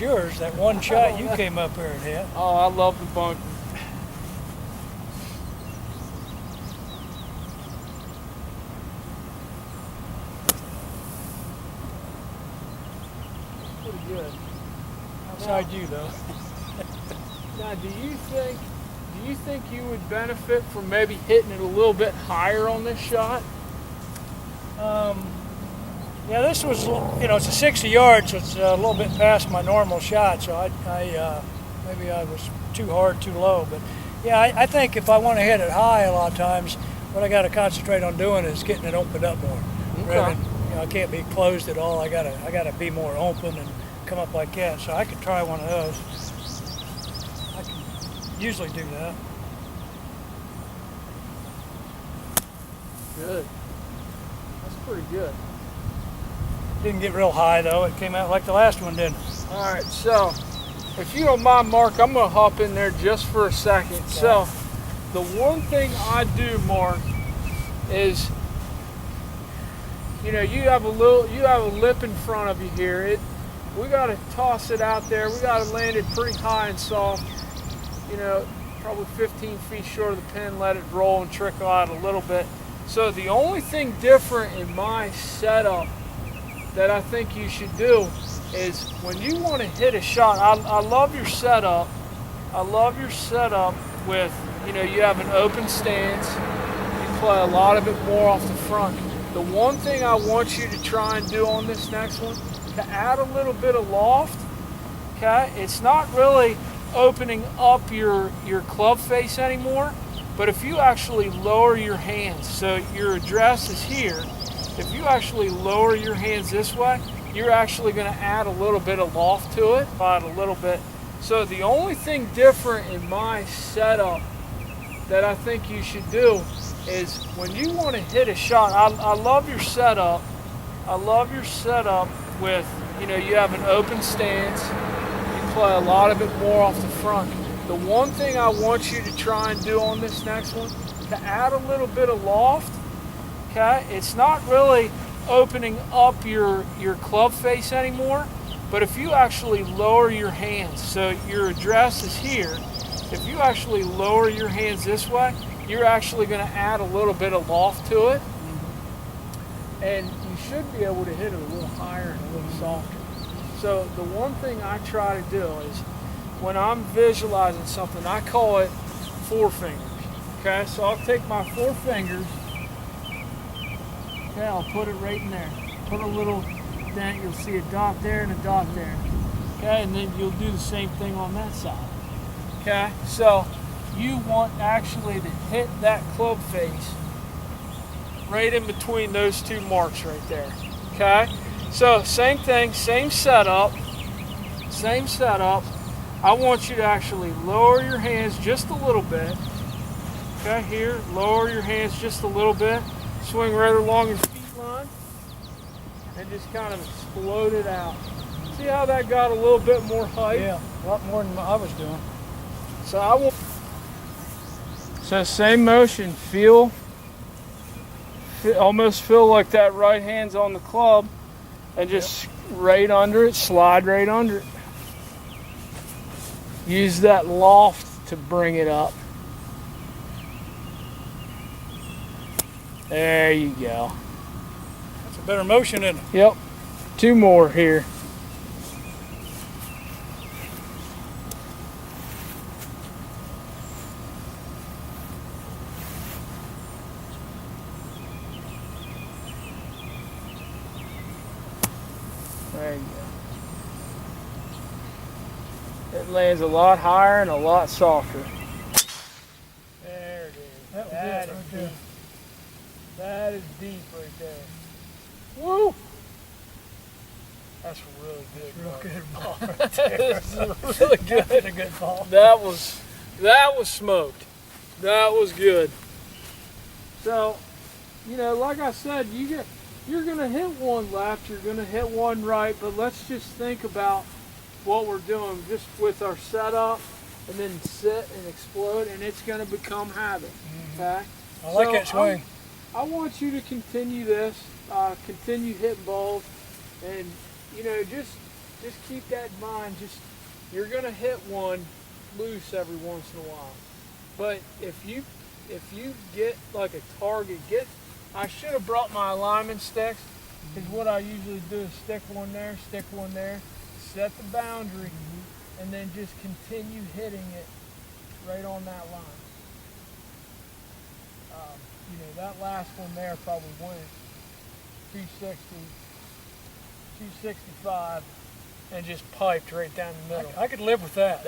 yours, that one shot you came up here and hit. Oh, I love the bunker. Pretty good. Outside you though. Now, do you think you would benefit from maybe hitting it a little bit higher on this shot? Yeah, this was, it's a 60 yards, so it's a little bit past my normal shot, so maybe I was too hard, too low. But yeah, I think if I want to hit it high a lot of times, what I got to concentrate on doing is getting it opened up more. Okay. Rather than, I can't be closed at all. I gotta be more open and come up like that. So I could try one of those. I can usually do that. Good. That's pretty good. Didn't get real high though. It came out like the last one did. All right, so if you don't mind, Mark, I'm gonna hop in there just for a second. Okay. So the one thing I do, Mark, is you have a lip in front of you here. We gotta toss it out there. We gotta land it pretty high and soft. Probably 15 feet short of the pin. Let it roll and trickle out a little bit. So the only thing different in my setup that I think you should do is when you want to hit a shot, I love your setup. I love your setup with, you have an open stance. You play a lot of it more off the front. The one thing I want you to try and do on this next one, to add a little bit of loft, okay? It's not really opening up your club face anymore, but if you actually lower your hands, so your address is here, if you actually lower your hands this way, you're actually going to add a little bit of loft to it, about a little bit. So the only thing different in my setup that I think you should do is when you want to hit a shot, I love your setup. I love your setup with, you have an open stance. You play a lot of it more off the front. The one thing I want you to try and do on this next one, to add a little bit of loft, okay? It's not really opening up your club face anymore, but if you actually lower your hands, so your address is here, if you actually lower your hands this way, you're actually going to add a little bit of loft to it, and you should be able to hit it a little higher and a little softer. So the one thing I try to do is when I'm visualizing something, I call it four fingers. Okay, so I'll take my four fingers. Okay, I'll put it right in there. Put a little dent, you'll see a dot there and a dot there. Okay, and then you'll do the same thing on that side. Okay, so you want actually to hit that club face right in between those two marks right there. Okay, so same thing, same setup. I want you to actually lower your hands just a little bit. Okay, here, lower your hands just a little bit. Swing right along your feet line and just kind of explode it out. See how that got a little bit more height? Yeah, a lot more than I was doing. So same motion, almost feel like that right hand's on the club and just right under it, slide right under it. Use that loft to bring it up. There you go. That's a better motion, isn't it? Yep. Two more here. There you go. It lands a lot higher and a lot softer. There it is. That was it right there. That is deep right there. Woo! That's really good. Real Mark. good ball right there. That's really good. That's a good ball. That was smoked. That was good. So, like I said, you're gonna hit one left, you're gonna hit one right, but let's just think about what we're doing just with our setup, and then sit and explode, and it's gonna become habit. Okay. I like that swing. I want you to continue this, continue hitting balls, and just just keep that in mind. Just you're gonna hit one loose every once in a while, but if you get like a target, I should have brought my alignment sticks, because what I usually do is stick one there, set the boundary, and then just continue hitting it right on that line. You know, that last one there probably went 260, 265, and just piped right down the middle. I could live with that.